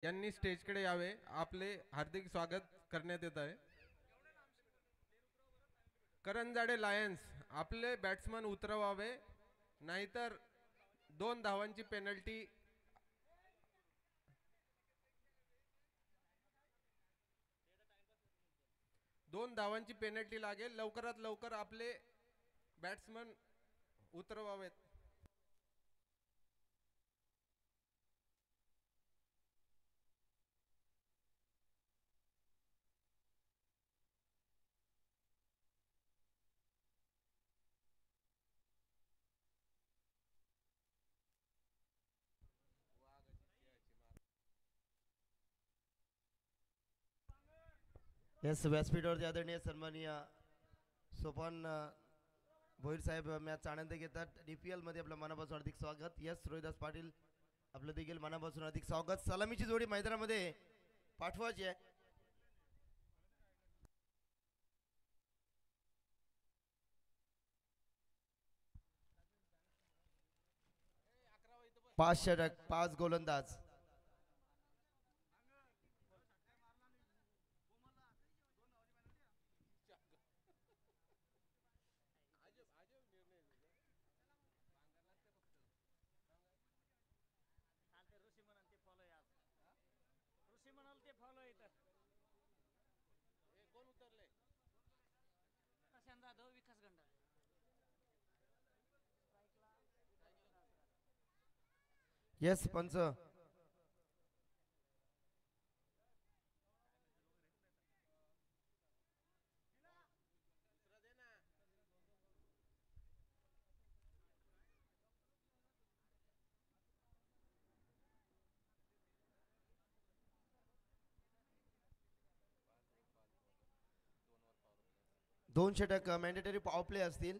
यांनी स्टेजकडे यावे, आपले हार्दिक स्वागत करण्यात येत आहे. करंजाडे लायन्स, आपले बॅट्समन उतरवावे, नाहीतर 2 धावांची पेनल्टी. 2 धावांची पेनल्टी लागेल. लवकरात लवकर आपले बॅट्समन उतरवावेत. यस, व्यासपीठावरती आदरणीय सन्माननीय सोपान भोईर साहेब मॅच आनंद घेतात. DPL मध्ये आपलं मनापासून हार्दिक स्वागत. यस, रोहिदास पाटील आपलं देखील मनापासून हार्दिक स्वागत. सलामीची जोडी मैदानामध्ये पाठवायची आहे. 5 षटक 5 गोलंदाज. यस पंच. दोन षटक मॅन्डेटरी पॉवर प्ले असतील.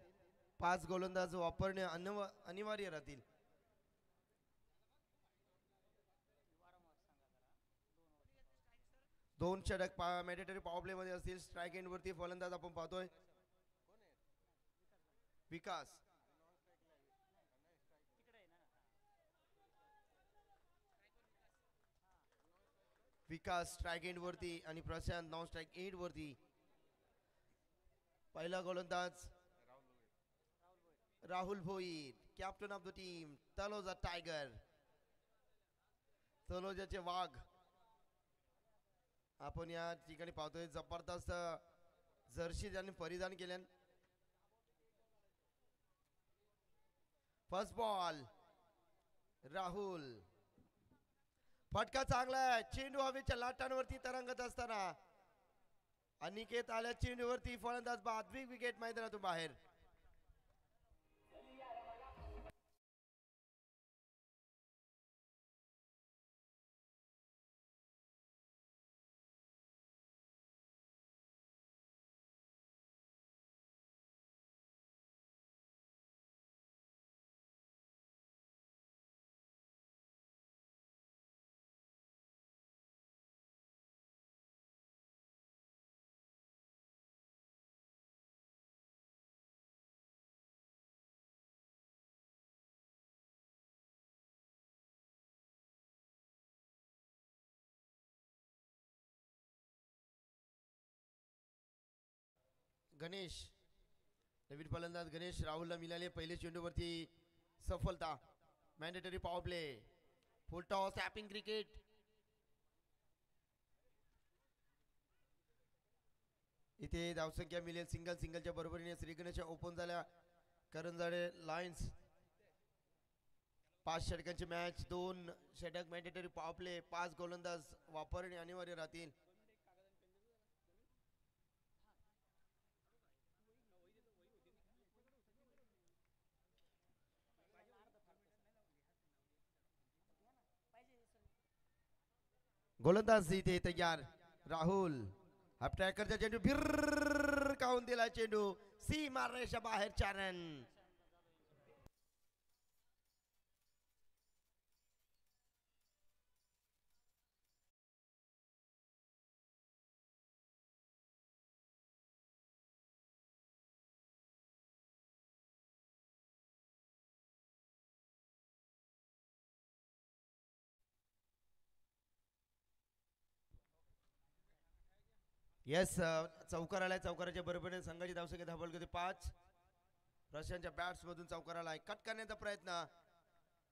5 गोलंदाज वापरणे अनिवार्य राहतील. दोन षटक मॅन्डेटरी पॉवर प्ले मध्ये असतील. स्ट्राईक एंड वरती फलंदाज आपण पाहतोय विकास. विकास स्ट्राईक एंड वरती आणि प्रशांत नॉन स्ट्राईक एंड वरती. पहिला गोलंदाज Rahul Bhoir, captain of the team, Taloja tiger, तलोजाचे वाघ आपण या ठिकाणी पाहतोय. जबरदस्त जर्सी ज्यांनी परिधान केल्या. फर्स्ट बॉल राहुल, फटका चांगला आहे. चेंडू हवेच्या लाटांवरती तरंगत असताना अनिकेत आल्या चेंडूवरती. फलंदाज बाद, बिग विकेट मैदानातून बाहेर. गणेश, नवीन फलंदाज गणेश राहुलला मिळाले पहिले चेंडूवरती सफलता. मॅन्डेटरी पॉवर प्ले, फुल टॉस, टॅपिंग क्रिकेट. इथे धावसंख्या मिळेल सिंगल. सिंगलच्या बरोबरीने श्रीगणेश ओपन झाल्या. Karanjade Lions 5 षटकांची match. 2 षटक मॅन्डेटरी पॉवर प्ले. 5 गोलंदाज वापरणे अनिवार्य राहतील. गोलंदाज इथे तयार. राहुल हाफ ट्रॅकरचा चेंडू फिर काऊन दिला. चेंडू सीमा रेषा बाहेर. 4 रन. येस चौकार आलाय. चौकाराच्या बरोबरीने संघाची धावसंख्या धावल होती 5. रशियनच्या बॅट्स मधून चौकार आलाय. कट करण्याचा प्रयत्न.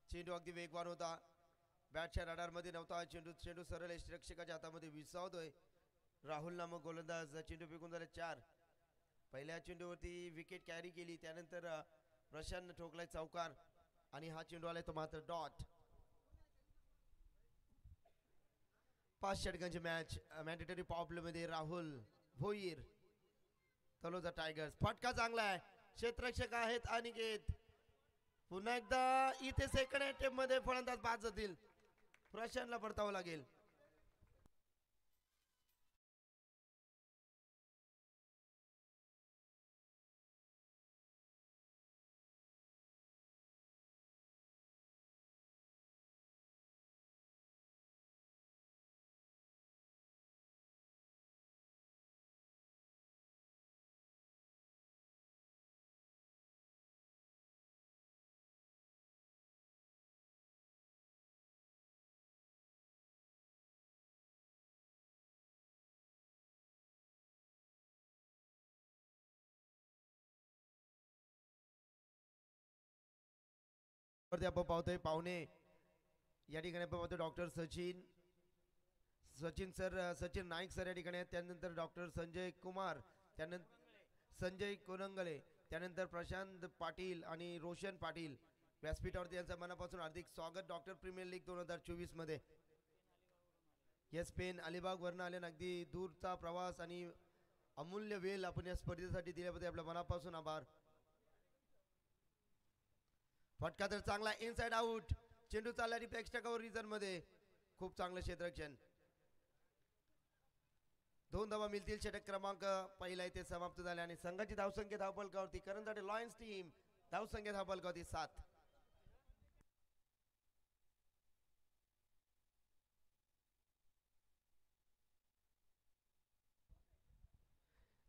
चेंडू अगदी वेगवान होता. बॅटच्या रडार मध्ये नव्हता चेंडू. चेंडू सरळ रक्षकाच्या हातामध्ये विसावतोय. राहुल नामक गोलंदाज चेंडू फेकून झाले 4. पहिल्या चेंडूवरती विकेट कॅरी केली. त्यानंतर रशियन ठोकलाय चौकार आणि हा चेंडू आलाय तो मात्र डॉट. 5 षटकांची मॅच. मॅन्डेटरी पॉवर मध्ये राहुल भोईर तलोजा टायगर्स. फटका चांगला आहे. क्षेत्ररक्षक आहेत अनिकेत. पुन्हा एकदा इथे सेकंड अटेम्प्ट मध्ये फलंदाज बाद जातील. प्रशांतला परतावं लागेल. वरती आपण पाहतोय पाहुणे या ठिकाणी आपण पाहतो doctor Sachin sir Sachin Naik sir या ठिकाणी आहेत. त्यानंतर डॉक्टर संजय कुमार, त्यानंतर संजय कोनंगले, त्यानंतर प्रशांत पाटील आणि रोशन पाटील व्यासपीठावरती यांचं मनापासून हार्दिक स्वागत. डॉक्टर प्रीमियर लीग 2024 मध्ये येस पेन अलिबाग वरनं आले. अगदी दूरचा प्रवास आणि अमूल्य वेळ आपण या स्पर्धेसाठी दिल्याबद्दल आपल्या मनापासून आभार. फटका तर चांगला इनसाइड आउट. चेंडू चालला रिफ्लेक्स कव्हर रिजन मध्ये. खूप चांगलं क्षेत्ररक्षण. 2 धावा मिळतील. षटक क्रमांक पहिला इथे समाप्त झाले आणि संघाची धावसंख्या धावफलकावरती करंजाडे लॉयन्स टीम धावसंख्या धावफलकावरती 7.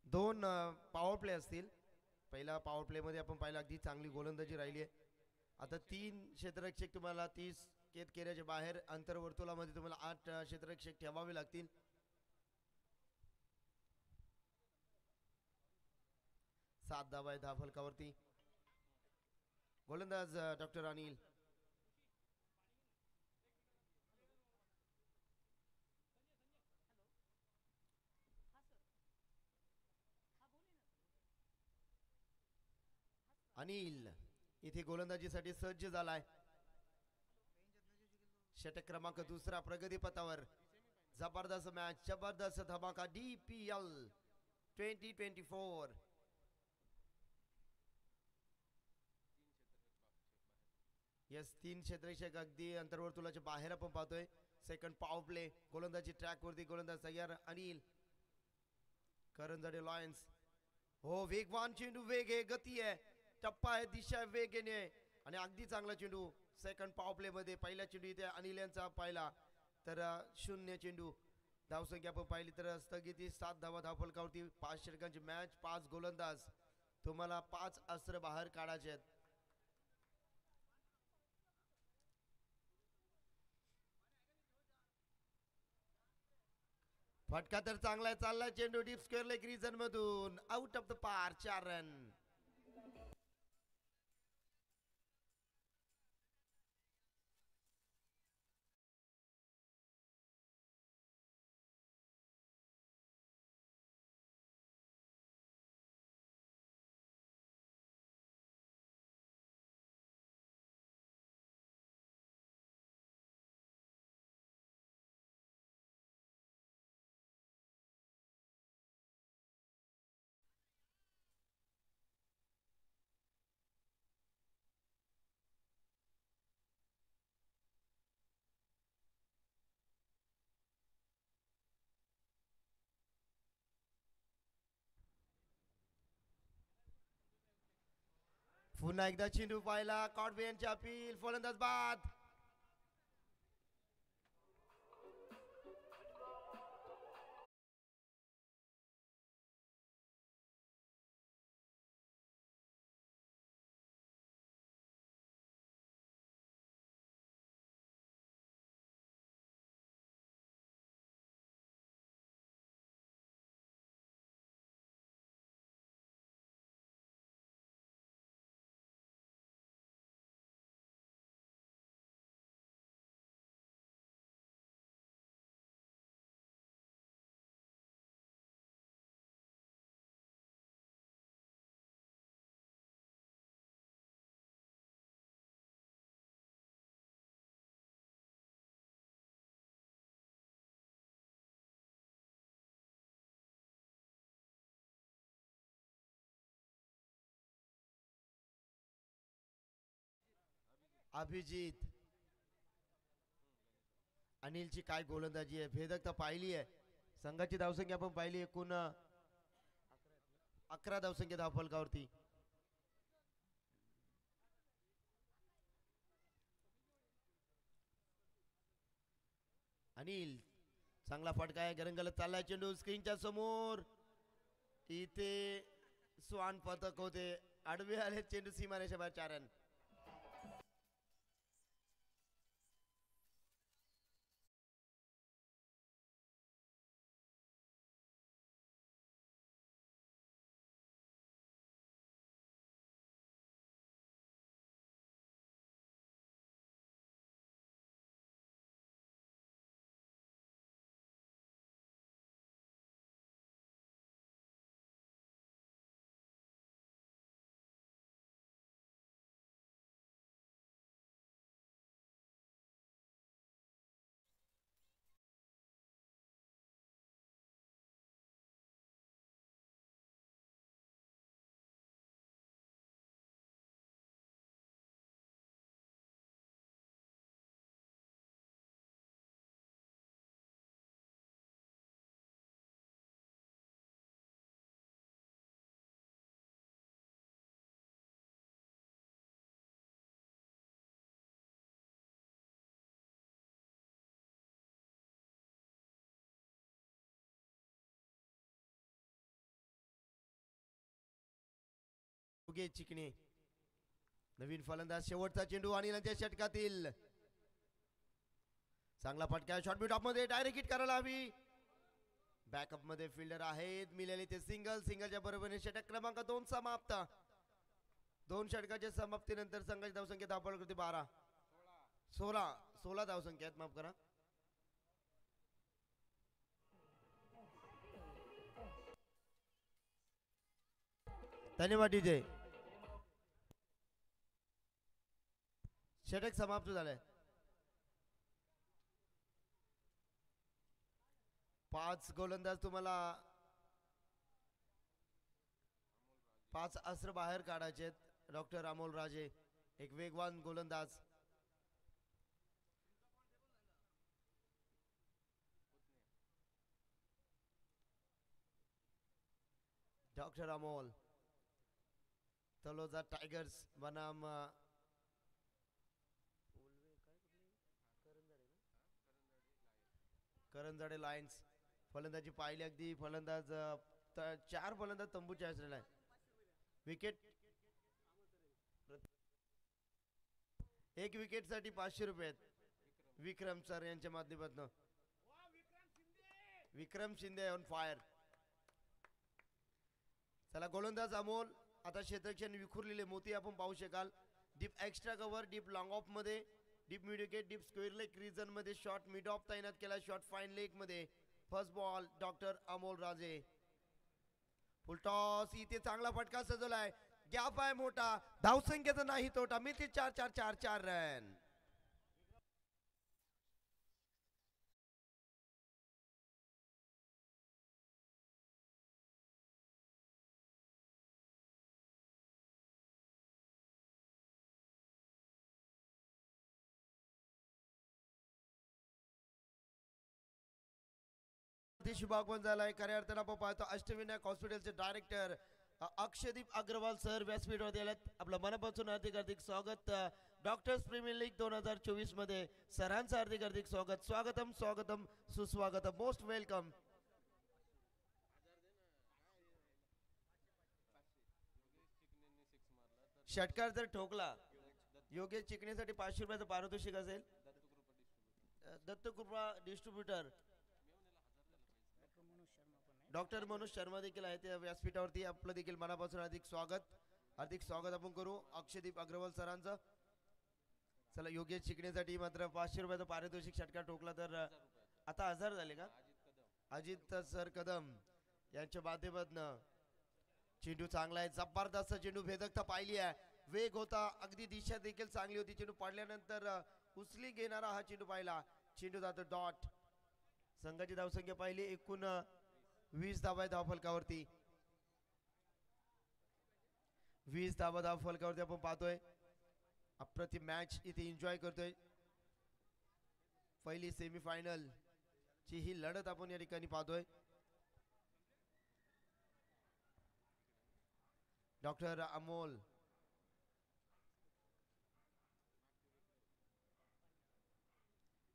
दोन पॉवर प्ले असतील. पहिला पॉवर प्ले मध्ये आपण पाहिलं अगदी चांगली गोलंदाजी राहिली आहे. आता 3 क्षेत्ररक्षक तुम्हाला 30 केत केल्याच्या बाहेर अंतर्वर्तुळामध्ये तुम्हाला 8 क्षेत्ररक्षक ठेवावे लागतील. 7 धावा आहे धावफलकावरती. गोलंदाज डॉक्टर अनिल. अनिल इथे गोलंदाजीसाठी सज्ज झालाय. षटक क्रमांक 2 प्रगतीपथावर. जबरदस्त मॅच, जबरदस्त धमाका. DPL 2024. येस 3 क्षेत्ररक्षक अगदी अंतर्वर्तुळाच्या बाहेर आपण पाहतोय. Second power play. गोलंदाजी ट्रॅक वरती. गोलंदाज तयार अनिल. करंजाडे लॉयन्स. हो वेगवान चेंडू. वेग आहे, गती आहे, टप्पा आहे, दिशा आहे, वेग येणे आणि अगदी चांगला चेंडू. सेकंड पॉवर प्ले मध्ये पहिला चेंडू इथे अनिल यांचा पाहिला तर 0 चेंडू. धावसंख्या आपण पाहिली तर स्थगिती 7 धावा धावफलकावरती. 5 षटकांची मॅच, 5 गोलंदाज. तुम्हाला 5 अस्त्र बाहेर काढायचे आहेत. फटका तर चांगला चाललाय. चेंडू डीप स्क्वेअर लेग रिजन मधून आउट ऑफ द पार. 4 रन. पुन्हा एकदा चेंडू पाहिला. कॉडवे यांची अपील. फलंदाज बाद. अभिजित अनिलची काय गोलंदाजी आहे, भेदकता पाहिली आहे. संघाची धावसंख्या आपण पाहिली, एकूण 11 धावसंख्या धावफलकावरती. अनिल चांगला फटका आहे, गरंगलत चाललाय चेंडू स्क्रीनच्या समोर. इथे स्वान पथक होते, आडवे आले चेंडू सीमारेषा बाहेर 4 रन. चिकणे नवीन फलंदाज, शेवटचा चेंडू अनिलांच्या षटकातील. चांगला फटका, शॉर्ट बी टॉप मध्ये, डायरेक्ट हिट करायला हवी. बॅकअप मध्ये फिल्डर आहेत मिळाले ते सिंगलच्या बरोबरीने षटक क्रमांक 2 समाप्त. 2 षटकाच्या समाप्तीनंतर संघाची धावसंख्या धावफलकावरती 16 धावसंख्या आहेत, माफ करा. धन्यवाद डीजे. षटक समाप्त झालंय. 5 गोलंदाज तुम्हाला 5 अस्त्र बाहेर काढायचे आहेत. डॉक्टर अमोल राजे एक वेगवान गोलंदाज. डॉक्टर अमोल तलोजा टायगर्स बनाम करंजाडे लायन्स. फलंदाजी पाहिली अगदी, फलंदाज 4 फलंदाज तंबूच्या असलेला आहे. विकेट, एक विकेट साठी 500 रुपये आहेत. विक्रम सर यांच्या माध्यमातून. विक्रम शिंदे ऑन फायर. चला गोलंदाज अमोल. आता क्षेत्रक्षण विखुरलेले मोती आपण पाहू शकाल. Deep extra cover, deep long off मध्ये, deep mid wicket, deep square leg region मध्ये शॉर्ट मिड ऑफ तैनात केला. शॉर्ट फाईन लेग मध्ये first ball doctor Amol Raje. Full toss, इथे चांगला फटका सजवलाय. गॅप आहे मोठा, धावसंख्येचा नाही तोटा, मिळते 4 रन. शुभागमन झालाय. खऱ्या अर्थानं आपण पाहतो अष्टविनायक हॉस्पिटलचे डायरेक्टर अक्षदीप अग्रवाल सर व्यासपीठावर आलेत. आपलं मनापासून हार्दिक स्वागत. डॉक्टर्स प्रीमियर लीग 2024 मध्ये सरांचं हार्दिक स्वागत. स्वागतम सुस्वागतम, मोस्ट वेलकम. षटकार जर ठोकला, योगेश चिकणीसाठी 500 रुपयाचं पारितोषिक असेल. दत्तकृपा डिस्ट्रीब्युटर डॉक्टर मनोज शर्मा देखील आहेत त्या व्यासपीठावरती. आपलं देखील मनापासून हार्दिक स्वागत आपण करू अक्षदीप अग्रवाल सरांचं. चला योगेश शिकण्यासाठी मात्र 500 रुपयाचं पारितोषिक. षटकार ठोकला तर आता 1000 झाले का. अजित सर कदम यांच्या माध्यमातून चेंडू चांगला आहे, जबरदस्त चेंडू, भेदकता पाहिली आहे, वेग होता, अगदी दिशा देखील चांगली होती. चेंडू पडल्यानंतर उचली घेणारा हा चेंडू पाहिला. चेंडू जातो डॉट. संघाची धावसंख्या पाहिली, एकूण 20 धावा धावफलकावरती. 20 धावा धावफलकावरती आपण पाहतोय. अप्रतिम मॅच इथे एन्जॉय करतोय. पहिली सेमीफायनल ची ही लढत आपण या ठिकाणी पाहतोय. डॉक्टर अमोल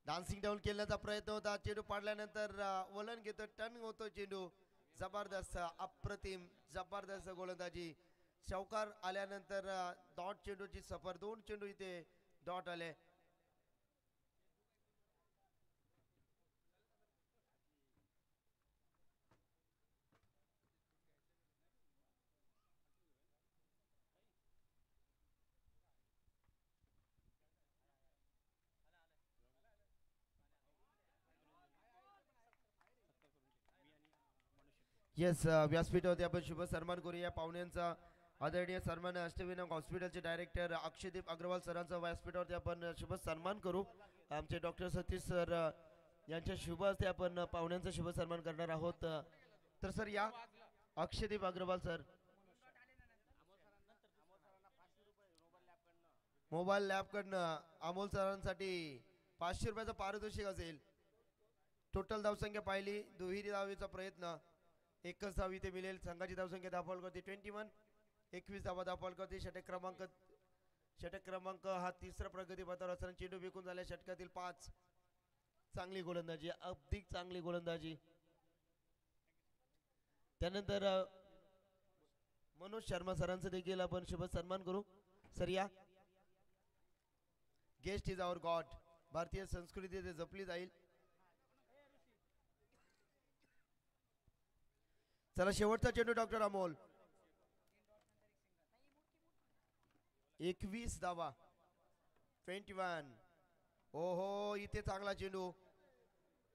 डान्सिंग डाऊन केल्याचा प्रयत्न होता. चेंडू पाडल्यानंतर वलन घेतो, टर्न होतो चेंडू. जबरदस्त अप्रतिम जबरदस्त गोलंदाजी. चौकार आल्यानंतर डॉट चेंडूची सफर. 2 चेंडू इथे डॉट आले. येस व्यासपीठावरती आपण शुभ सन्मान करूया पाहुण्यांचा. आदरणीय सन्मान अष्टविनायक हॉस्पिटलचे डायरेक्टर अक्षयदीप अग्रवाल सरांचा व्यासपीठावरती आपण शुभ सन्मान करू. आमचे डॉक्टर सतीश सर यांच्या शुभ हस्ते आपण पाहुण्यांचा शुभ सन्मान करणार आहोत. तर सर या अक्षयदीप अग्रवाल सर. मोबाईल लॅब कडनं अमोल सरांसाठी 500 रुपयाचं पारितोषिक असेल. टोटल धावसंख्या पाहिली, दुहेरी धावेचा प्रयत्न, एकच धाव इथे मिळेल. संघाची धावसंख्या दाखल करते 21. 21 धावा दाखल करते. षटक क्रमांक हा तिसरा प्रगती पथावर असताना चेंडू विकून झाल्या. षटकातील 5. चांगली गोलंदाजी, अगदी चांगली गोलंदाजी. त्यानंतर मनोज शर्मा सरांचं देखील आपण शुभ सन्मान करू. सर या. Guest is our god. भारतीय संस्कृती ते जपली जाईल. चला शेवटचा चेंडू डॉक्टर अमोल. 21 धावा. 21. ओहो इथे चांगला चेंडू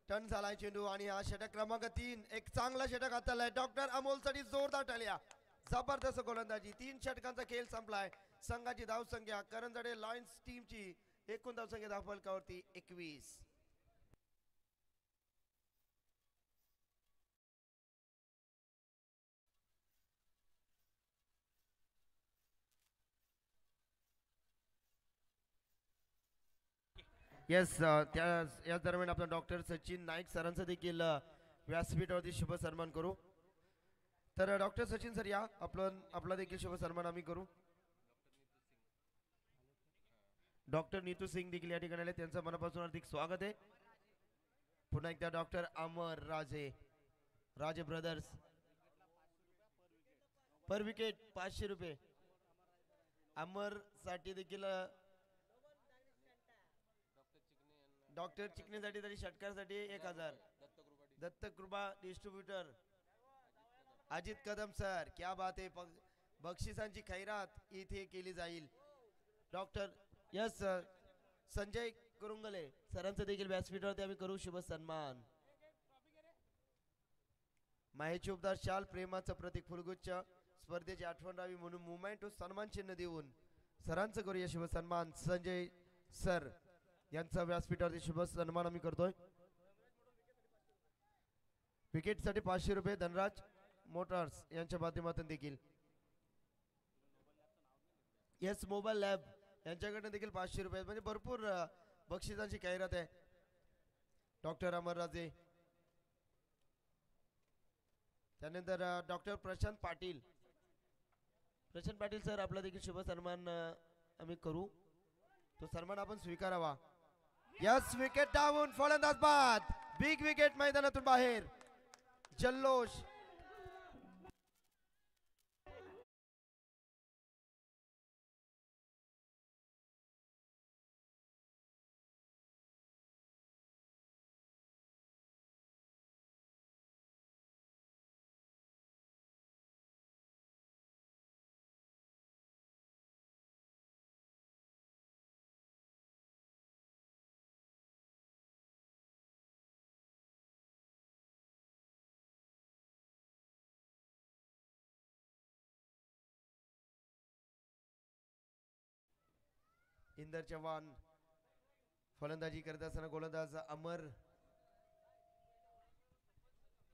टर्न झालाय चेंडू आणि हा षटक क्रमांक 3. एक चांगला षटक हाताळलाय डॉक्टर अमोल साठी. जोरदार टाळ्या. जबरदस्त गोलंदाजी. 3 षटकांचा खेळ संपलाय. संघाची धावसंख्या करंजडे लायन्स टीमची एकूण धावसंख्या धावफलकावरती 21. येस या दरम्यान आपण डॉक्टर सचिन नाईक सरांचं देखील व्यासपीठावरती शुभ सन्मान करू. तर डॉक्टर सचिन सर या. आपला देखील शुभ सन्मान आम्ही करू. डॉक्टर नीतू सिंग देखील या ठिकाणी आले. त्यांचं मनापासून हार्दिक स्वागत आहे. पुन्हा एकदा डॉक्टर अमर राजे ब्रदर्स. पर विकेट 500 रुपये. अमर साठी देखील डॉक्टर चिकनेसाठी तरी षटकासाठी 1000. Dattakrupa distributor Ajit Kadam sir. क्या बात आहे. बक्षिसांची खैरात इथे केली जाईल. डॉक्टर यस संजय कुरुंगले सरांचं देखील व्यासपीठावरती आम्ही करू शुभ सन्मान. माहेची उपदार शाल प्रेमाचं प्रतीक फुलगुच्छ स्पर्धेची आठवण राहावी म्हणून मुवमेंट सन्मान चिन्ह देऊन सरांचं करूया शुभ सन्मान. संजय सर यांचा व्यासपीठावरती शुभ सन्मान आम्ही करतोय. विकेटसाठी 500 रुपये धनराज मोटर्स यांच्या माध्यमातून देखील. येस मोबाईल लॅब यांच्याकडनं देखील 500 रुपये. म्हणजे भरपूर बक्षिसांची जाहिरात आहे. डॉक्टर अमरराजे. त्यानंतर डॉक्टर प्रशांत पाटील सर आपला देखील शुभ सन्मान आम्ही करू. तो सन्मान आपण स्वीकारावा. Yes wicket down. फलंदाज बाद. बिग विकेट मैदानातून बाहेर. जल्लोष. इंदर चव्हाण फलंदाजी करत असताना गोलंदाज अमर.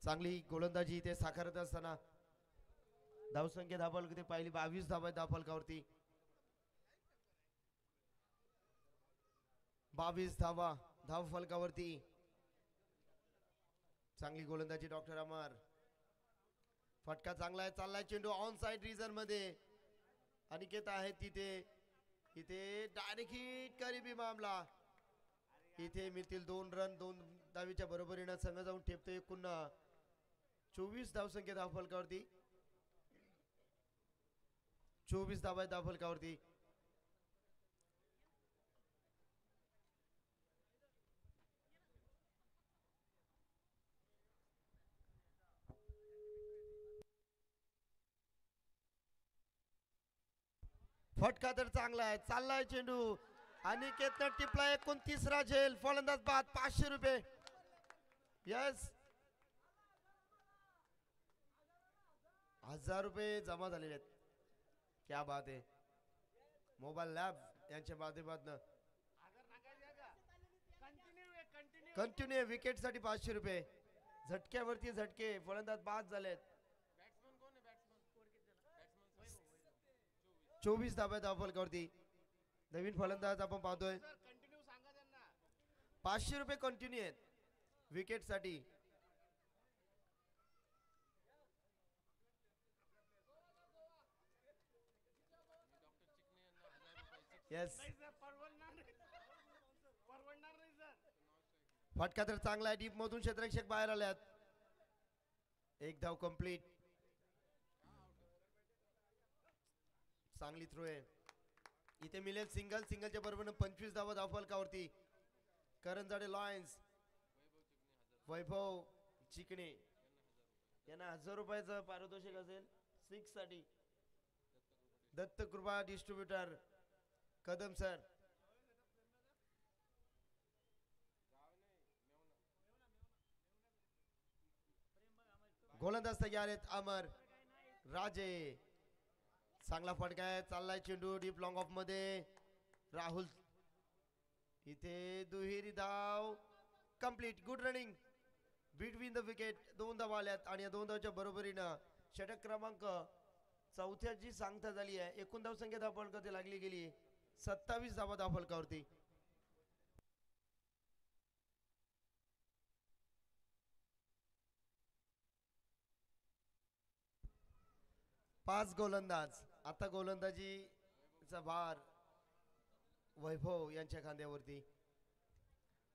चांगली गोलंदाजी इथे साकारत असताना धावसंख्या धावफलकावरती पाहिली 22 धावा धावफलकावरती. 22 धावा धाव फलकावरती. चांगली गोलंदाजी डॉक्टर अमर. फटका चांगला आहे. चाललाय चेंडू ऑन साइड रिजन मध्ये. अनिकेत आहे तिथे. इथे डायरेक्ट हिट करीबी मामला. इथे मिळतील 2 रन. 2 धावीच्या बरोबरीनं संघ जाऊन ठेपतो. एकूण 24 धावसंख्या धाव फलकावरती. 24 धावा धाव फलकावरती. फटका तर चांगला आहे. चाललाय चेंडू. अनिकेतनं टिपला. 29 झेल. फलंदाज बाद. 500 रुपये. यस 1000 रुपये जमा झालेले आहेत. क्या बात आहे. मोबाईल लॅब यांच्या माध्यमातून कंटिन्यू विकेट साठी 500 रुपये. झटक्यावरती झटके. फलंदाज बाद झालेत. 24 धाब्या धाव फलकावरती. नवीन फलंदाज आपण पाहतोय. 500 रुपये कंटिन्यू आहेत विकेट साठी. यस फटका तर चांगला आहे. डीप मधून क्षेत्ररक्षक बाहेर आल्यात. एक धाव कंप्लीट. चांगली थ्रो आहे. इथे मिळेल सिंगल. सिंगलच्या बरोबर 25 धावा धाव फलकावरती. करंजाडे लॉयन्स वैभव चिकणे यांना 1000 रुपयाचं पारितोषिक असेल 6 साठी. दत्त कृपा डिस्ट्रीब्युटर कदम सर. गोलंदाज तयार आहेत. अमर राजे. चांगला फटका आहे. चाललाय चेंडू डीप लॉंग ऑफ मध्ये. राहुल इथे दुहेरी धाव complete. Good running between the wicket. 2 धावा आल्यात आणि या 2 धावच्या बरोबरीनं षटक क्रमांक 4थ्याची सांगता झाली आहे. एकूण धाव संख्या धाव फलकावरती लागली गेली 27 धावा धाव फलकावरती. पाच गोलंदाज. आता गोलंदाजीचा भार वैभव यांच्या खांद्यावरती.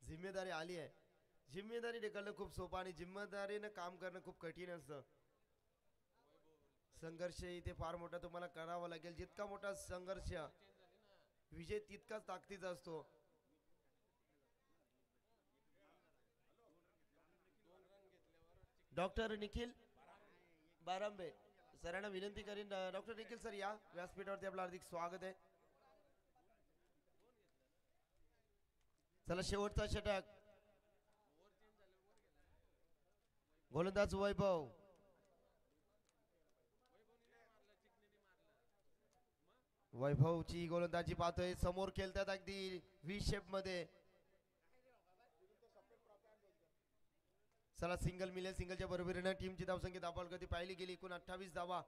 जिम्मेदारी आली आहे. जिम्मेदारी ढकलणं खूप सोपं आणि जिम्मेदारीनं काम करणं खूप कठीण असतं. संघर्ष इथे फार मोठा तुम्हाला करावा लागेल. जितका मोठा संघर्ष विजय तितकाच ताकदीचा असतो. डॉक्टर निखिल बारांबे सरांना विनंती करीन. डॉक्टर निखिल सर या व्यासपीठावरती. आपलं हार्दिक स्वागत आहे. चला शेवटचा षटक. गोलंदाज वैभव. वैभवची गोलंदाजी पाहतोय. समोर खेळतात अगदी व्ही शेप मध्ये. चला सिंगल मिळेल. सिंगलच्या बरोबरीनं टीमची धावसंख्या धावफलकावरती पाहिली गेली. एकूण 28 धावा.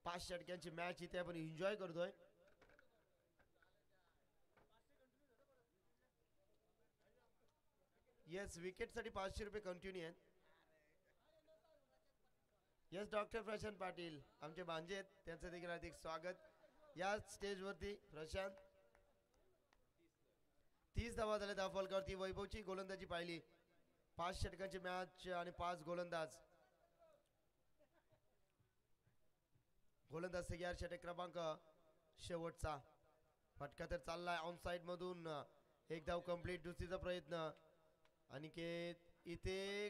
5 षटकांची मॅच इथे आपण एन्जॉय करतोय. येस विकेट साठी 500 रुपये कंटिन्यू आहेत. येस डॉक्टर प्रशांत पाटील आमचे भांजे आहेत. त्यांचं देखील हार्दिक स्वागत. या स्टेज वरती प्रशांत. 30 धावा झाल्या धाव फलकावरती. वैभवची गोलंदाजी पाहिली. 5 षटकांची मॅच आणि 5 गोलंदाज. गोलंदाज तयार. षटक क्रमांक शेवटचा. फटका तर चाललाय ऑन साइड मधून. एक धाव कंप्लीट. दुसरीचा प्रयत्न. अनिकेत इथे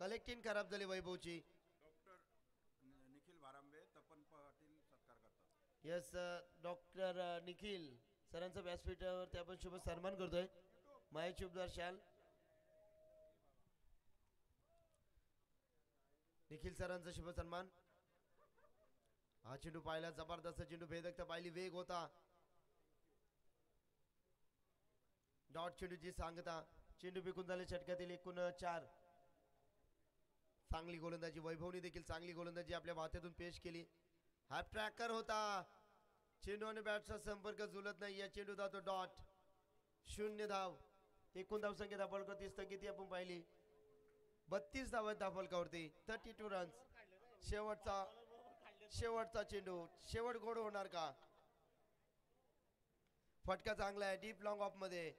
कलेक्टिंग खराब झाली वैभवची. निखिल भारांबे तपन पाटील सत्कार करतात. यस डॉक्टर निखिल सरांचं व्यासपीठावरती आपण शुभ सन्मान करतोय. महेश शुभदार शाल. निखिल सरांचा शुभ सन्मान. हा चेंडू पाहिला. जबरदस्त चेंडू. भेदकता पाहिली. वेग होता. डॉट चेंडूची सांगता. चेंडू फेकून झाले षटकातील एकूण 4. चांगली गोलंदाजी. वैभवने देखील चांगली गोलंदाजी आपल्या माथ्यातून पेश केली. हा ट्रॅकर होता. चेंडू आणि बॅटचा संपर्क जुळत नाही. या चेंडू जातो डॉट. 0 धाव. एकूण धावसंख्या धावफलकावरती स्थगिती आपण पाहिली 32 धावा धावफलकावरती 32 रन्स. शेवटचा चेंडू शेवट गोड होणार का? फटका चांगला आहे डीप लॉंग ऑफ मध्ये.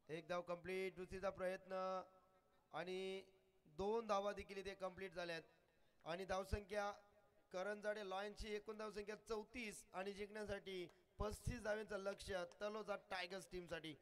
एक धाव कंप्लीट. दुसरीचा प्रयत्न आणि 2 धावा देखील इथे कंप्लीट झाल्यात. आणि धावसंख्या करंजाडे लॉयन्सची एकूण धावसंख्या 34 आणि जिंकण्यासाठी 35 धावांचं लक्ष्य तलोजा टायगर्स टीम साठी.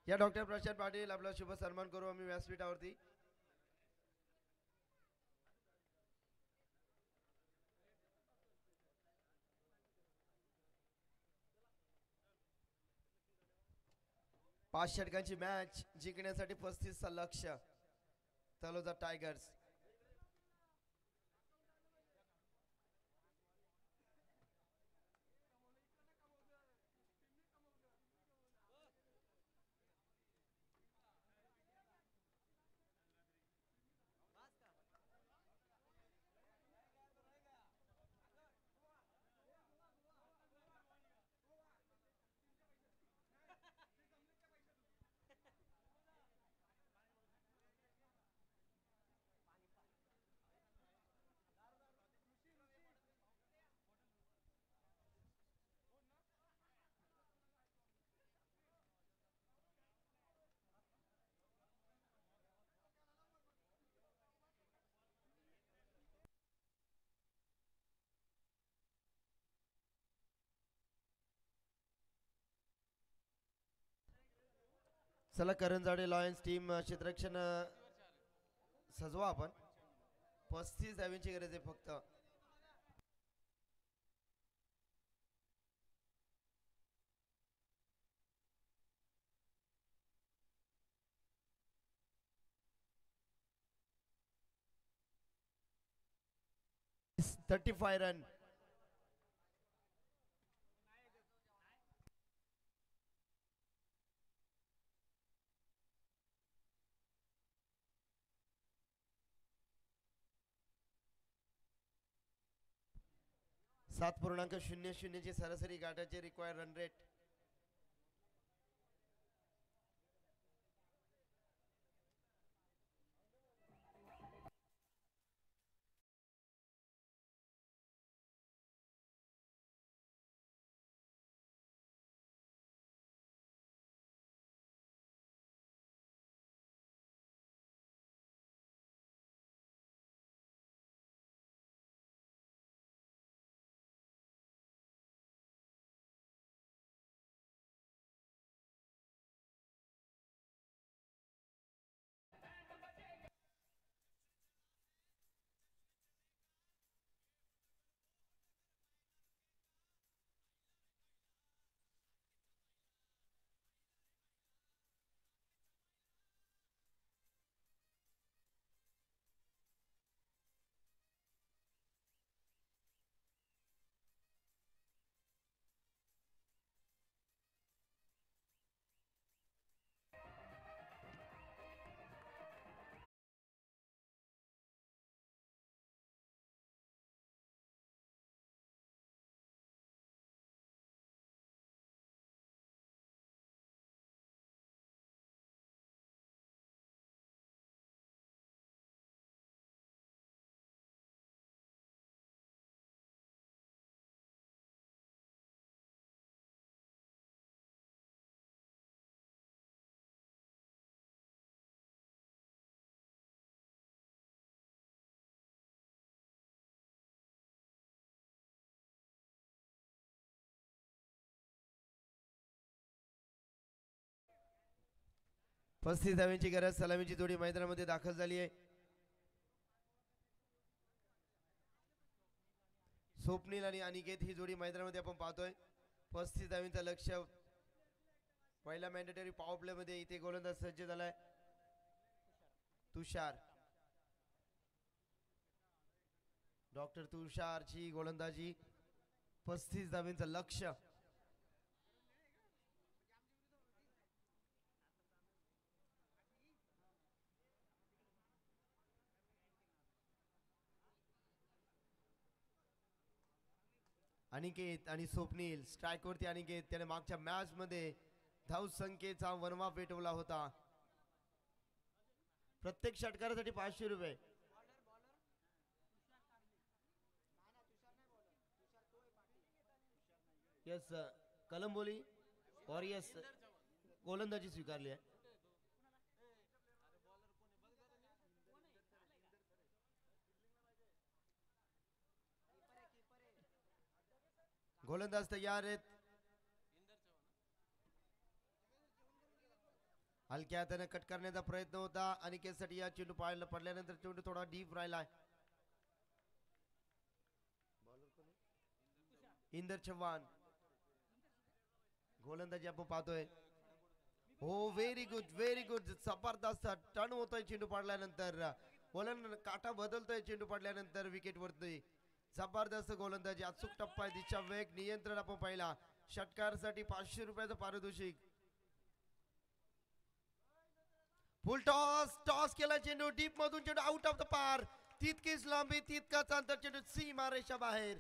या डॉक्टर प्रशांत पाटील आपला शुभ सन्मान करू आम्ही व्यासपीठावरती. पाच षटकांची मॅच जिंकण्यासाठी 35 चा लक्ष्य तलोजा टायगर्स. चला करंजाडे लॉयन्स टीम क्षेत्ररक्षण सजवा आपण. 35 धावांची गरज आहे फक्त. $35 रन. .00 ची सरासरी गाठाचे रिक्वायर्ड रन रेट. पस्तीस धावांची गरज. सलामीची जोडी मैदानामध्ये दाखल झाली आहे. स्वप्नील आणि अनिकेत ही जोडी मैदानामध्ये आपण पाहतोय. 35 धावांचं लक्ष्य. पहिला मॅन्डेटरी पॉवर प्ले मध्ये इथे गोलंदाज सज्ज झालाय तुषार. डॉक्टर तुषारची गोलंदाजी 35 धावांचं लक्ष्य. अनिकेत आणि स्वप्नील स्ट्राईक वरती. अनिकेत त्याने मागच्या मॅच मध्ये धाव संख्येचा वनवा पेटवला होता. प्रत्येक षटकारासाठी 500 रुपये. यस कलंबोली और यस गोलंदाजी स्वीकारली आहे. गोलंदाज तयार आहेत. हलक्या हाताने कट करण्याचा प्रयत्न होता अनिकेतसाठी. या चेंडू पाहायला पडल्यानंतर चेंडू थोडा डीप राहिलाय. इंदर चव्हाण गोलंदाजी आपण पाहतोय. हो व्हेरी गुड जबरदस्त टर्न होतोय चेंडू पडल्यानंतर. गोलंदाज काटा बदलतोय चेंडू पडल्यानंतर विकेट वरती. जबरदस्त गोलंदाजी. अचूक टप्पा आहे. दिशा वेग नियंत्रण आपण पाहिला. षटकारासाठी 500 रुपयाचं पारितोषिक. फुल टॉस केला चेंडू डीप मधून. चेंडू आउट ऑफ द पार. तितकीच लांबी तितकाच अंतर. चेंडू सीमा रेषा बाहेर.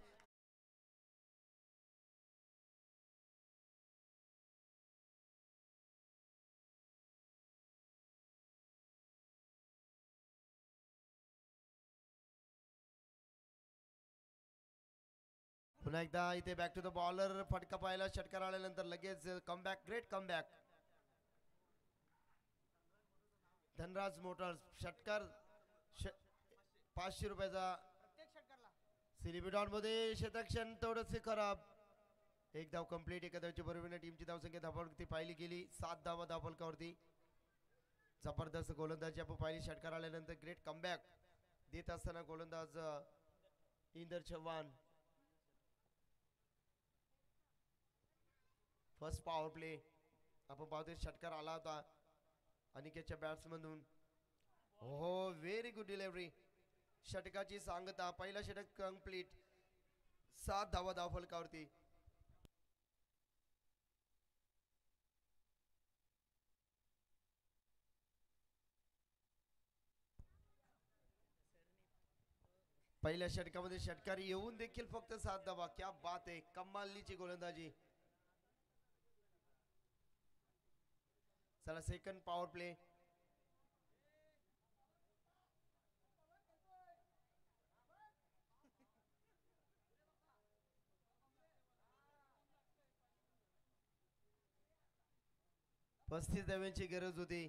पुन्हा एकदा इथे बॅक टू द बॉलर. फटका पाहिला षटकार आल्यानंतर लगेच comeback. Great comeback. Dhanraj Motors षटकार 500 रुपयाचा. सिलिबिडॉन मध्ये शतक्षण थोडंसे खराब. एक धाव कंप्लीट. एका धावची बरोबर टीमची धावसंख्या धावफलकावरती पाहिली गेली. 7 धावा धावफलकावरती. जबरदस्त गोलंदाजी आपण पाहिली षटकार आल्यानंतर. ग्रेट कमबॅक देत असताना गोलंदाज Inder Chavan. First power play आपण पाहतोय. षटकार आला होता अनिकेतच्या बॅट्समधून. हो व्हेरी गुड डिलिव्हरी. षटकाची सांगता. पहिला षटक कंप्लीट. 7 धावा धावफलकावरती. पहिल्या षटकामध्ये षटकार येऊन देखील फक्त 7 धावा. क्या बात आहे. कमालीची गोलंदाजी. चला सेकंड पॉवर प्ले. पस्तीस धाव्यांची गरज होती.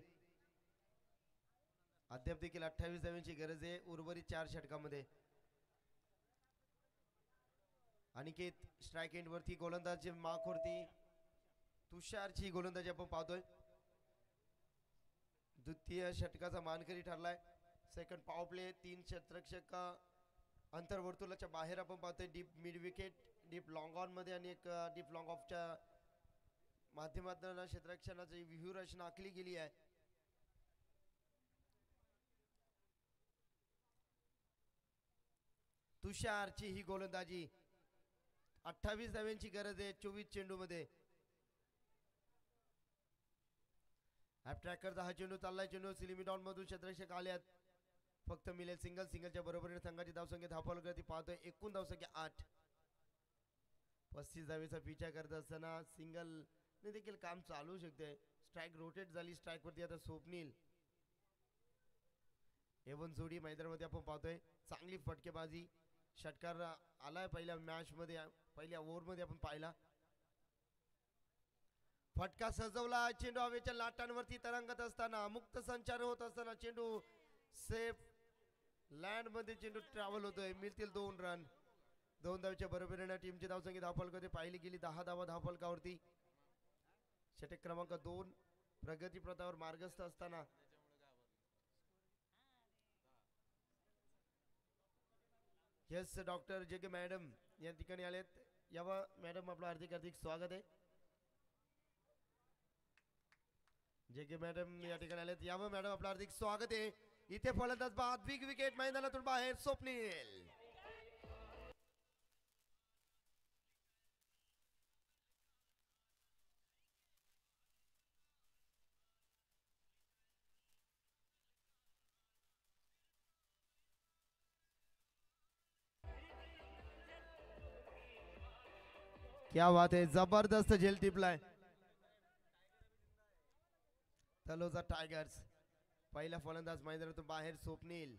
अद्याप देखील 28 धाव्यांची गरज आहे उर्वरित 4 षटकामध्ये. अनिकेत स्ट्राइक एंड वरती. गोलंदाजी मार्क वरती. तुषारची गोलंदाजी आपण पाहतोय. द्वितीय षटकाचा मानकरी ठरलाय. Second power play. 3 क्षेत्ररक्षक अंतर्वर्तुळाच्या बाहेर आपण पाहतोय. Deep mid wicket. Deep long on मध्ये आणि एक डीप लॉंग ऑफच्या माध्यमातून क्षेत्ररक्षणाची व्यूहरचना आखली गेली आहे. तुषारची ही गोलंदाजी. 28 धाव्यांची गरज आहे 24 चेंडू मध्ये. ट्रॅकरचा हा चेंडू चाललाय. चेंडू सिलिमिडॉन मधून क्षेत्ररक्षक आल्यात. फक्त मिळेल सिंगलच्या बरोबरीने संघाची धावसंख्या धावफलकावरती पाहतोय. एकूण धावसंख्या 8. 35 धावेचा पिछा करत असताना सिंगल ने देखील काम चालू शकते. स्ट्राइक रोटेट झाली. स्ट्राइक वरती आता स्वप्नील. एवन जोडी मैदानामध्ये आपण पाहतोय. चांगली फटकेबाजी. षटकार आलाय पहिल्या मॅच मध्ये. पहिल्या ओव्हर मध्ये आपण पाहिला. फटका सजवला. चेंडू हवेच्या लाटांवरती तरंगत असताना. मुक्त संचार होत असताना चेंडू सेफ लँड मध्ये चेंडू ट्रॅव्हल होतोय. मिळतील 2 रन. 2 धावच्या बरोबरीने टीमची धावसंख्या धावफलकावरती पाहिली गेली. 10 धावा धावफलकावरती. षटक क्रमांक 2 प्रगती प्रथावर मार्गस्थ असताना यस डॉक्टर जे के मॅडम या ठिकाणी आलेत. यावं मॅडम आपलं हार्दिक स्वागत आहे. जे के मॅडम या ठिकाणी आलेत. यावं मॅडम आपलं हार्दिक स्वागत आहे. इथे फलंदाज बाद. Big wicket. मैदानातून बाहेर स्वप्नील. क्या बात आहे, जबरदस्त झेल टिपलाय तलोजा टायगर्स. पहिला फलंदाज मैदानातून बाहेर स्वप्नील.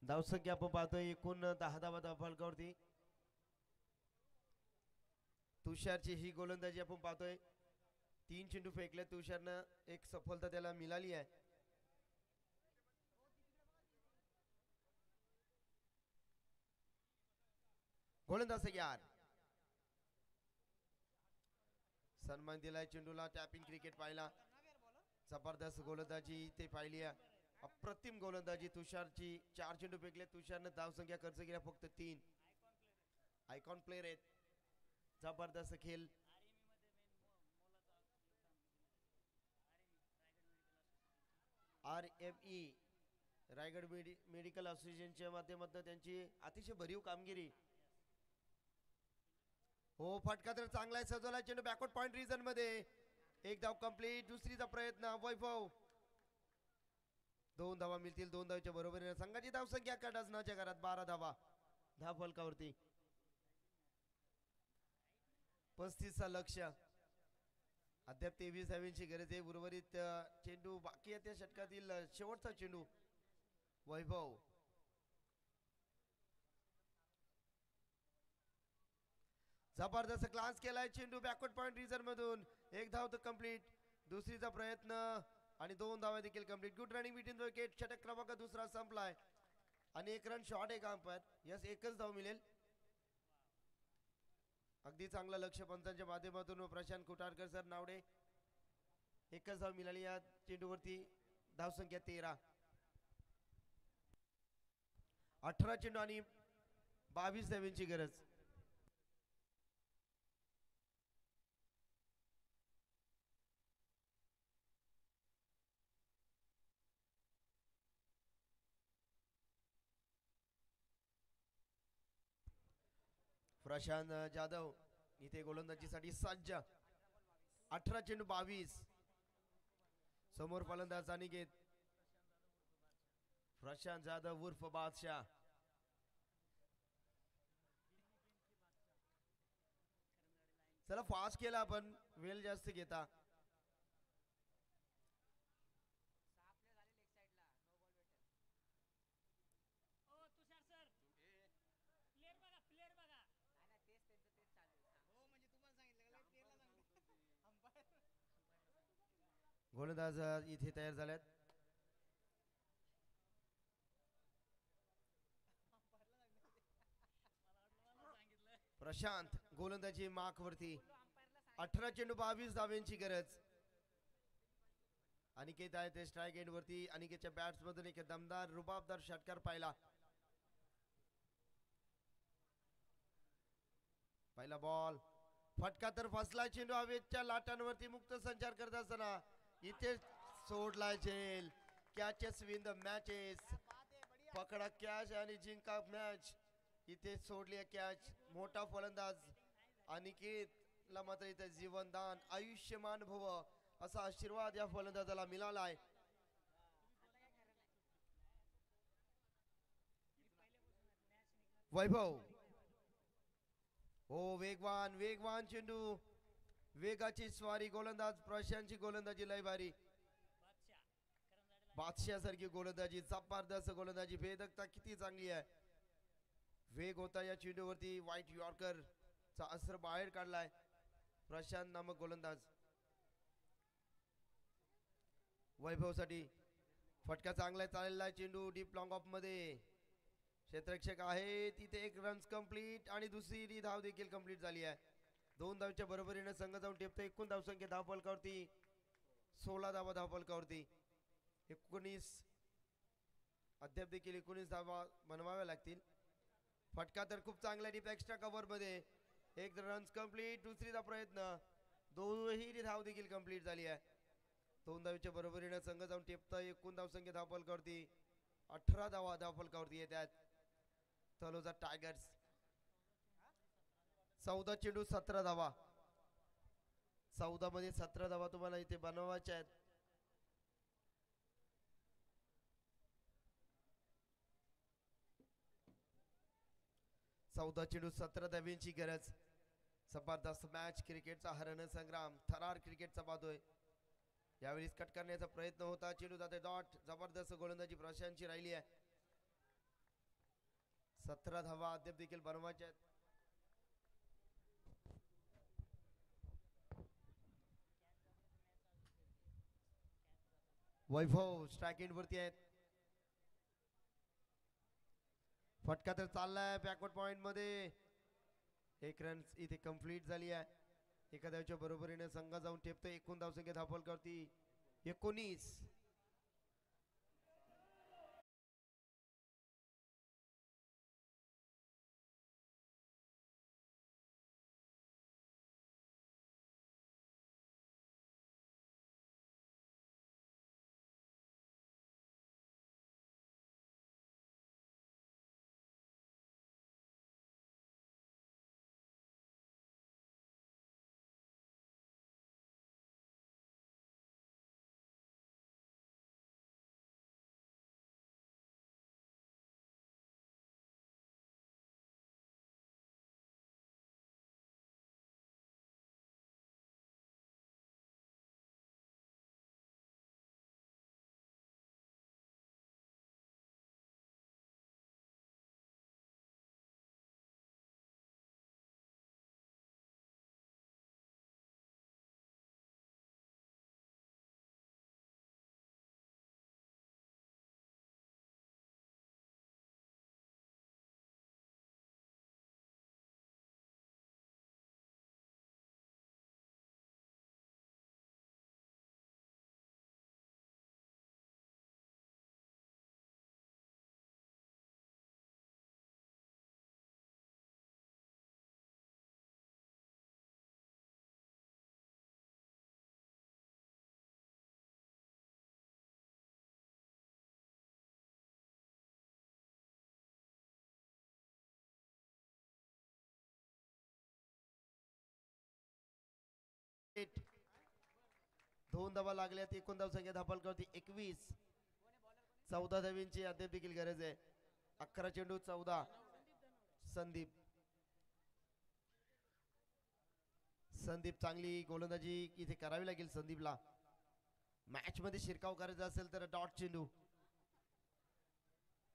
धावसंख्या आपण पाहतोय एकूण 10 धावा फलकावरती. तुषारची ही गोलंदाजी आपण पाहतोय. 3 चेंडू फेकले तुषारनं, एक सफलता त्याला मिळाली आहे. गोलंदाज तयार. सन्मान दिलाय चेंडूला. टॅपिंग क्रिकेट पाहिला. जबरदस्त गोलंदाजी इथे पाहिली आहे. अप्रतिम गोलंदाजी तुषारची. 4 चेंडू फेकले तुषारनं, धावसंख्या खर्च केल्या फक्त 3. आयकॉन प्लेयर आहेत. जबरदस्त खेळ. RME रायगड मेडिकल असोसिएशनच्या माध्यमातून त्यांची अतिशय भरीव कामगिरी. हो, फटका तर चांगला आहे. सजवला चेंडू बॅकवर्ड पॉइंट रिजन मध्ये. एक धाव कंप्लीट. दुसरीचा प्रयत्न वैभव. 2 धावा मिळतील. 2 धावाच्या बरोबरीने संघाची धावसंख्या कडसनाच्या घरात 12 धावा धाव फलकावरती. 35चा लक्ष्य. अद्याप 23 धावांची गरज आहे. उर्वरित चेंडू बाकी आहे त्या षटकातील शेवटचा चेंडू वैभव. जबरदस्त क्लास केलाय चेंडू बॅकवर्ड पॉइंट रिझर्व मधून. एक धाव तर कंप्लीट. दुसरीचा प्रयत्न आणि 2 धावा देखील complete. Good running between the wicket. षटक क्रमांक दुसरा संपलाय आणि 1 रन शॉर्ट आहे अंपायर. यस, एकच धाव मिळेल. अगदी चांगलं लक्ष पंचांच्या माध्यमातून प्रशांत कुटारकर सर नावडे. एकच धाव मिळाली या चेंडूवरती. धावसंख्या 13. 18 चेंडू आणि 22 धावांची गरज. प्रशांत जाधव इथे गोलंदाजीसाठी सज्ज. 18 चेंडू 22. समोर फलंदाज अनिकेत. प्रशांत जाधव उर्फ बादशाह. चला फास्ट केला आपण, वेळ जास्त घेता. गोलंदाज इथे तयार झाल्यात. प्रशांत गोलंदाजी मार्क वरती. 18 चेंडू 22 धावांची गरज. अनिकेत आहे ते स्ट्राईक एंड वरती. अनिकेतच्या बॅट्स मधून एक दमदार रुबाबदार षटकार पाहिला. पहिला बॉल. फटका तर फसला. चेंडू हवेच्या लाटांवरती मुक्त संचार करत असताना इथे सोडलाय झेल. Catches win the matches. पकडा कॅच आणि जिंका मॅच. इथे सोडली कॅच. मोठा फलंदाज अनिकेतला मात्र इथे जीवनदान. आयुष्यमान भव असा आशीर्वाद या फलंदाजाला मिळालाय. वैभव. हो, वेगवान वेगवान चेंडू. वेगाची स्वारी. गोलंदाज प्रशांतची गोलंदाजी लय भारी. बादशाह सारखी गोलंदाजी. जबरदस्त गोलंदाजी. भेदकता किती चांगली आहे. वेग होता या चेंडूवरती. व्हाईट यॉर्कर चा अस्त्र बाहेर काढलाय प्रशांत नामक गोलंदाज. वैभव साठी फटका चांगला चाललेला आहे. चेंडू डीप लॉंग ऑफ मध्ये. क्षेत्ररक्षक आहे तिथे. 1 रन कंप्लीट आणि दुसरी धाव देखील कंप्लीट झाली आहे. 2 धावच्या बरोबरीने संघ जाऊन टेपतो. एकूण धावसंख्या धाव फलकावरती 16 धावा धाव फलकावरती. 19 अद्याप देखील 19 धावा बनवाव्या लागतील. फटका तर खूप चांगला. डीप एक्स्ट्रा कव्हर मध्ये. 1 रन कंप्लीट. दुसरीचा प्रयत्न. 2ही धाव देखील कंप्लीट झाली आहे. 2 धावच्या बरोबरीने संघ जाऊन टेपतो. एकूण धावसंख्या धाव फलकावरती 18 धावा धाव फलकावरती येतात तलोजा टायगर्स. 14 चेंडू 17 धावा. 14 मध्ये 17 धावा तुम्हाला इथे बनवायच्या आहेत. 14 चेंडू 17 धावांची गरज. जबरदस्त मॅच, क्रिकेटचा हरणसंग्राम, थरार क्रिकेटचा पाहतोय. यावेळी कट करण्याचा प्रयत्न होता, चेंडू जाते डॉट. जबरदस्त गोलंदाजी प्रशांतची राहिली आहे. 17 धावा अद्याप देखील बनवायच्या आहेत. वैभव स्ट्राइक एंड वरती आहेत. फटका तर चाललाय बॅकवर्ड पॉइंट मध्ये. एक रन इथे कंप्लीट झाली आहे. एका धावच्या बरोबरीने संघ जाऊन ठेपतोय. एकूण धावसंख्या धावफल करती 19. दोन धावा लागल्यात. एकूण धावसंख्या धावफल करती 21. 14 धावांची अद्याप देखील गरज आहे. 11 चेंडू 14. संदीप चांगली गोलंदाजी इथे करावी लागेल संदीपला. मॅच मध्ये शिरकाव करायचा असेल तर डॉट चेंडू.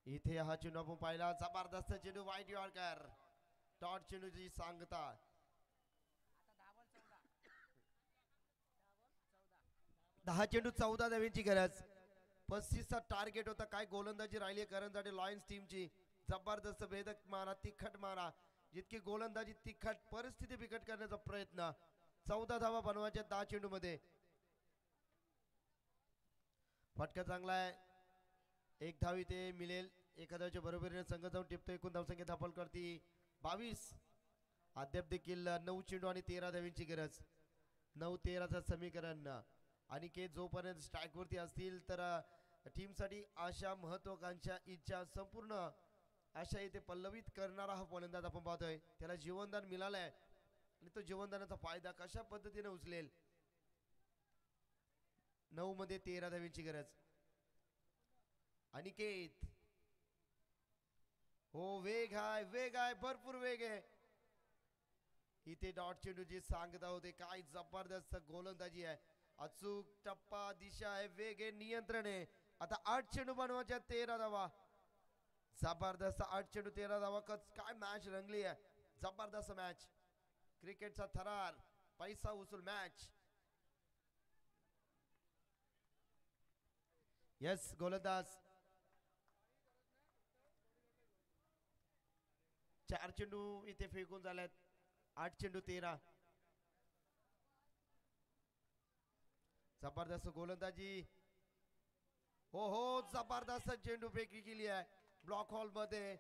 इथे हा चेंडू आपण पाहिला. जबरदस्त चेंडू वाईट यॉर्कर. डॉट चेंडूची सांगता. 10 चेंडू 14 धावांची गरज. 35चा टार्गेट होता. काय गोलंदाजी राहिली करंजसाठी लॉयन्स टीमची. जबरदस्त भेदक मारा, तिखट मारा. जितकी गोलंदाजी तिखट, परिस्थिती बिकट करण्याचा प्रयत्न. 14 धावा बनवायच्या 10 चेंडू मध्ये. फटका चांगला आहे. एक धाव इथे मिळेल. एका धावच्या बरोबरीने संघ जाऊन टिपतो. एकूण धावसंख्या धावफल करती 22. अद्याप देखील 9 चेंडू आणि 13 धावांची गरज. 9-13चं समीकरण. आणि के जोपर्यंत स्ट्राईक वरती असतील तर टीमसाठी आशा, महत्वाकांक्षा, इच्छा, संपूर्ण आशा इथे पल्लवित करणारा हा फलंदाज आपण पाहतोय. त्याला जीवनदान मिळालंय आणि तो जीवनदानाचा फायदा कशा पद्धतीने उचलेल. 9 मध्ये 13 धावांची गरज. अनिकेत, हो वेग आहे, भरपूर वेग आहे. इथे डॉट चेंडूची सांगता होते. काय जबरदस्त गोलंदाजी आहे. अचूक टप्पा, दिशा आहे, वेग आहे, नियंत्रण आहे. आता 8 चेंडू बनवायच्या 13 धावा. जबरदस्त 8 चेंडू 13 धावा. काय मॅच रंगली आहे. जबरदस्त मॅच. क्रिकेटचा थरार, पैसा वसूल मॅच. यस गोलंदाज. 4 चेंडू इथे फेकून झाल्यात. 8 चेंडू 13. जबरदस्त गोलंदाजी. हो जबरदस्त चेंडू फेकी केली आहे ब्लॉक हॉल मध्ये.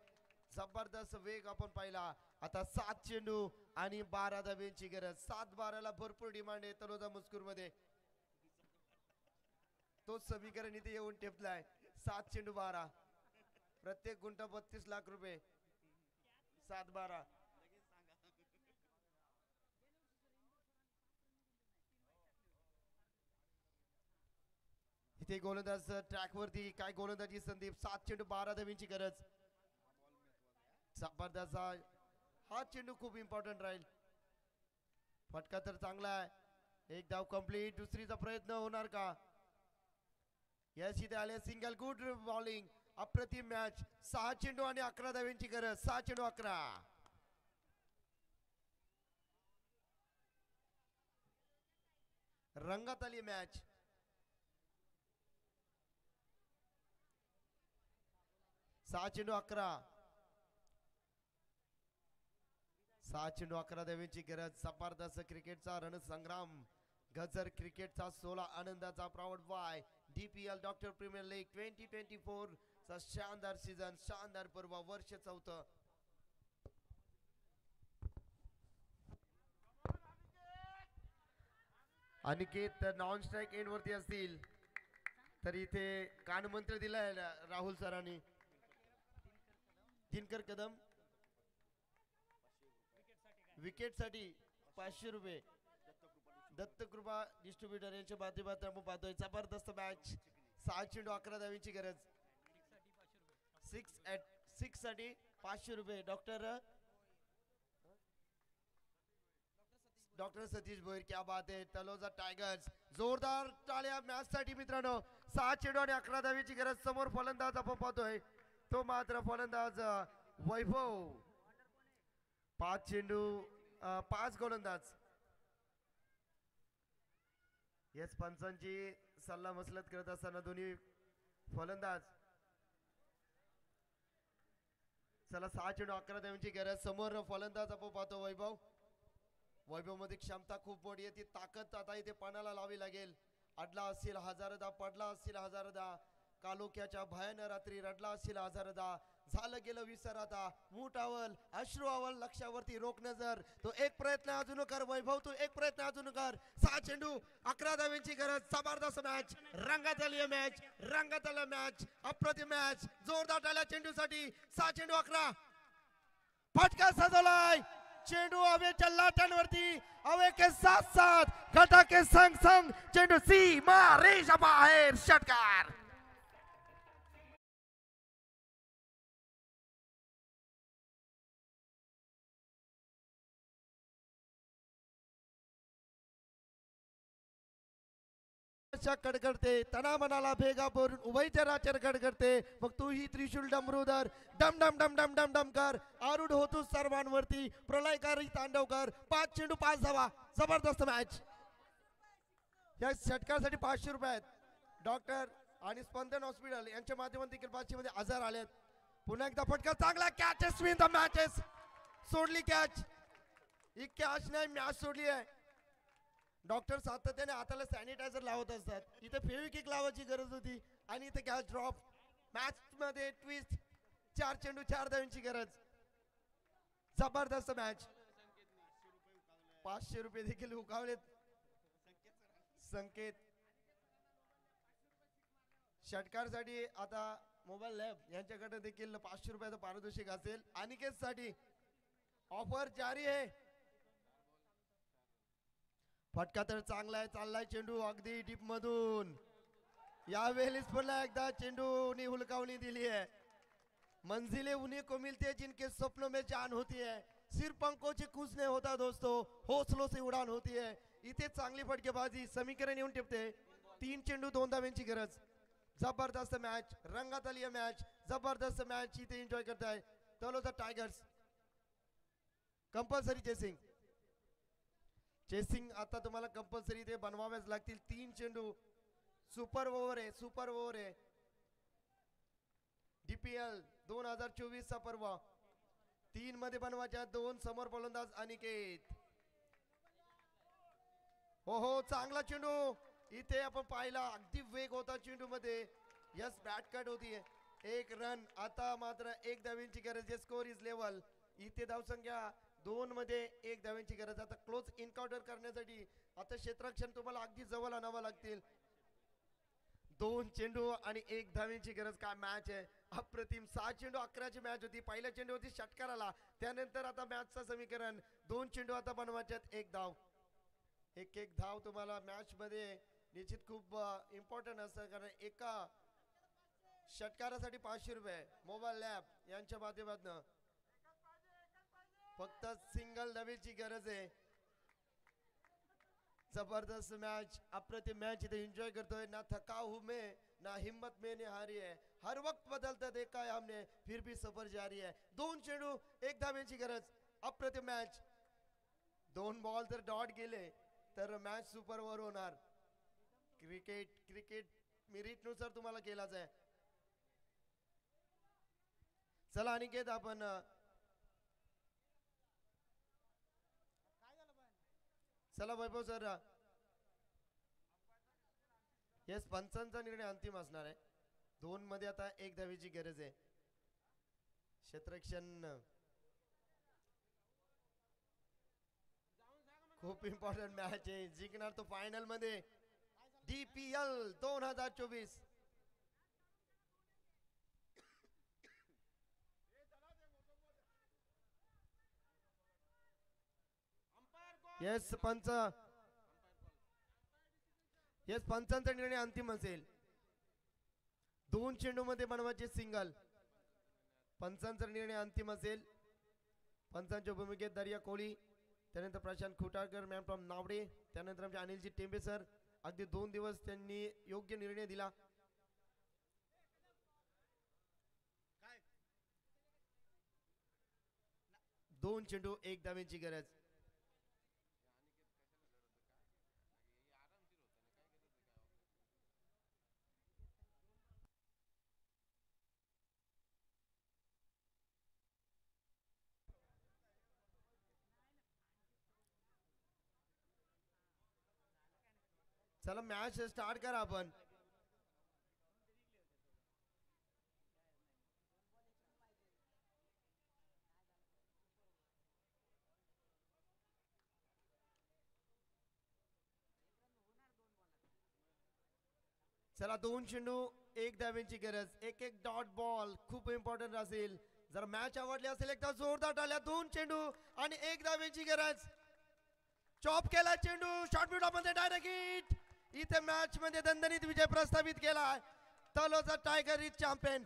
जबरदस्त वेग आपण पाहिला. आता 7 चेंडू आणि 12 धावांची गरज. 7-12ला भरपूर डिमांड आहे तनोजा मजकूर मध्ये. तोच समीकरण इथे येऊन टेपलाय. 7 चेंडू 12. प्रत्येक गुंठा 32 लाख रुपये. 7-12. इथे गोलंदाज ट्रॅक वरती. काय गोलंदाजी संदीप. 7 चेंडू 12 धावांची गरज. जबरदस्त हा चेंडू खूप इम्पॉर्टंट राहील. फटका तर चांगला आहे. एक धाव कंप्लीट. दुसरीचा प्रयत्न होणार का? यस इथे आले सिंगल. Good bowling. अप्रतिम मॅच. 6 चेंडू आणि 11 धावांची गरज. 6 चेंडू 11. रंगात आली मॅच. 6 चेंडू 11. 6 चेंडू 11 धावांची गरज. जबरदस्त क्रिकेटचा रणसंग्राम. गजर क्रिकेटचा 16 आनंदाचा proud by DPL doctor premier league 2024 चा शानदार सीझन, शानदार पर्व, वर्ष 4. अनिकेत नॉन स्ट्राईक एंड वरती असतील तर इथे कानमंत्र दिलाय राहुल सरांनी. दिनकर कदम विकेट साठी 500 रुपये. दत्तकृपा डिस्ट्रीब्युटर यांच्या माध्यमातून आपण पाहतोय. जबरदस्त मॅच. 6 चेंडू 11 धावांची गरज. 6 साठी 500 रुपये. डॉक्टर सतीश भोईर, क्या बात आहे. तलोजा टायगर्स जोरदार टाळ्या मॅच साठी मित्रांनो. 6 चेंडू आणि 11 धावांची गरज. समोर फलंदाज आपण पाहतोय तो मात्र फलंदाज वैभव. 5 चेंडू 5 गोलंदाज. येस पंचांची सल्ला मसलत करत असताना दोन्ही फलंदाज. चला 6 चेंडू 11 धावांची गरज. समोर फलंदाज आपण पाहतो वैभव. वैभव मध्ये क्षमता खूप मोठी आहे. ती ताकद आता इथे पणाला लावी लागेल. अडला असतील हजारदा, पडला असतील हजारदा, कालोख्याच्या भयान रात्री रडला असतील हजारदा. झालं गेलं विसर आता. मूठ आवल, अश्रू आवल, लक्षावरती रोख नजर. तो एक प्रयत्न अजून कर वैभव, तू एक प्रयत्न अजून कर. 6 चेंडू 11 धावांची गरज. जबरदस्त मॅच. रंगात आली मॅच. रंगात आली मॅच. अप्रतिम मॅच. जोरदार टाळ्या चेंडूसाठी. 6 चेंडू 11. फटका सजवलाय. चेंडू हवेच्या लाटांवरती. हवे के साथ साथ घटा के संग संग चेंडू सीमा रेषा बाहेर. षटकार. कडकडते तना मनाला भेगा बोरून उभयच्या राचर कडकडते. मग तू ही त्रिशूल डमरूधर डम डम डम डम डम डम कर. आरूढ होतो सर्वांवरती प्रलयकारी तांडव कर. 5 चेंडू 5 धावा. जबरदस्त मॅच. या षटकासाठी 500 रुपये आहेत. डॉक्टर आणि स्पंदन हॉस्पिटल यांच्या माध्यमातून देखील 500 मध्ये आजार आलेत. पुन्हा एकदा फटका चांगला. Catches win the matches. सोडली कॅच. ही कॅच नाही मॅच सोडली आहे. डॉक्टर सातत्याने हाताला सॅनिटायझर लावत असतात. इथे फेविकिक लावायची गरज होती आणि इथे कॅच ड्रॉप. मॅच मध्ये ट्विस्ट. 4 चेंडू 4 धावांची गरज. जबरदस्त मॅच. 500 रुपये देखील उकावलेत. संकेत षटकारसाठी आता मोबाईल लॅब यांच्याकडे देखील 500 रुपयाचं पारितोषिक असेल. अनिकेत साठी ऑफर जारी आहे. फटका तर चांगला आहे. चाललाय चेंडू अगदी डीप मधून. यावेळेस पुन्हा एकदा चेंडूनी हुलकावणी दिली है. मंजिलें उन्हीं को मिलती है जिनके स्वप्नों में जान होती है. सिर्फ पंखों से कुछ नहीं होता दोस्तों, हौसलों से उड़ान होती है. इथे चांगली फटकेबाजी. समीकरण येऊन टिपते. 3 चेंडू 2 धावांची गरज. जबरदस्त मॅच. रंगात आली मॅच. जबरदस्त मॅच इथे एन्जॉय करताय Taloja tigers. Compulsory chasing. Chasing आता तुम्हाला कंपल्सरी ते बनवावेच लागतील. 3 चेंडू. सुपर ओव्हर आहे. सुपर ओव्हर आहे. DPL 2024 चा पर्व. 3 मध्ये बनवायच्या. 2 समोर फलंदाज अनिकेत. हो चांगला चेंडू. इथे आपण पाहिला अगदी वेग होता चेंडू मध्ये. यस बॅट कट होतीये. 1 रन. आता मात्र 1 धावांची गरज. Score is level. इथे धावसंख्या 2 मध्ये 1 धावांची गरज. आता क्लोज एन्काउंटर करण्यासाठी आता क्षेत्ररक्षण तुम्हाला अगदी जवळ आणावं लागतील. 2 चेंडू आणि 1 धावांची गरज. काय मॅच आहे. अप्रतिम. 6 चेंडू 11 ची मॅच होती. पहिल्या चेंडू होती षटकाराला. त्यानंतर आता मॅचचं समीकरण 2 चेंडू आता बनवायच्यात. 1 धाव. एक धाव तुम्हाला मॅच मध्ये निश्चित खूप इम्पॉर्टंट असतं. कारण एका षटकारासाठी 500 रुपये. मोबाईल लॅब यांच्या माध्यमातून फक्त सिंगल धावेची गरज आहे. जबरदस्त मैच, अप्रतिम मैच इथे एंजॉय करतोय. ना थकाऊ में ना हिम्मत में ने हारी है. हर वक्त बदलता देखा है हमने, फिर भी सफर जारी है. 2 चेंडू 1 धावेची गरज. अप्रतिम मॅच. 2 बॉल जर डॉट गेले तर मॅच सुपर ओव्हर होणार. क्रिकेट मेरिट नुसार तुम्हाला केलाच आहे. चला अनिकेत आपण चला वैभव सर. येस, पंचांचा निर्णय अंतिम असणार आहे. 2 मध्ये आता 1 धावेची गरज आहे. क्षेत्ररक्षण खूप इम्पॉर्टंट मॅच आहे. जिंकणार तो फायनल मध्ये DPL 2024. येस पंचांचा निर्णय अंतिम असेल. 2 चेंडू मध्ये बनवायचे सिंगल. पंचांचा निर्णय अंतिम असेल. पंचांच्या भूमिकेत दर्या कोळी, त्यानंतर प्रशांत खुटाळकर मॅन फ्रॉम नावडे, त्यानंतर आमचे अनिलजी टेंबे सर. अगदी 2 दिवस त्यांनी योग्य निर्णय दिला. दोन चेंडू 1 धावेची गरज. चला मॅच स्टार्ट करा आपण. चला 2 चेंडू 1 धावेची गरज. एक डॉट बॉल खूप इम्पॉर्टंट असेल. जर मॅच आवडली असेल एकदा जोरदार टाळ्या. 2 चेंडू आणि 1 धावेची गरज. चॉप केला चेंडू शॉर्ट मध्ये डायरेक्ट हिट. इथे मॅच मध्ये दणदणीत विजय प्रस्थापित केला. Taloja tiger is champion.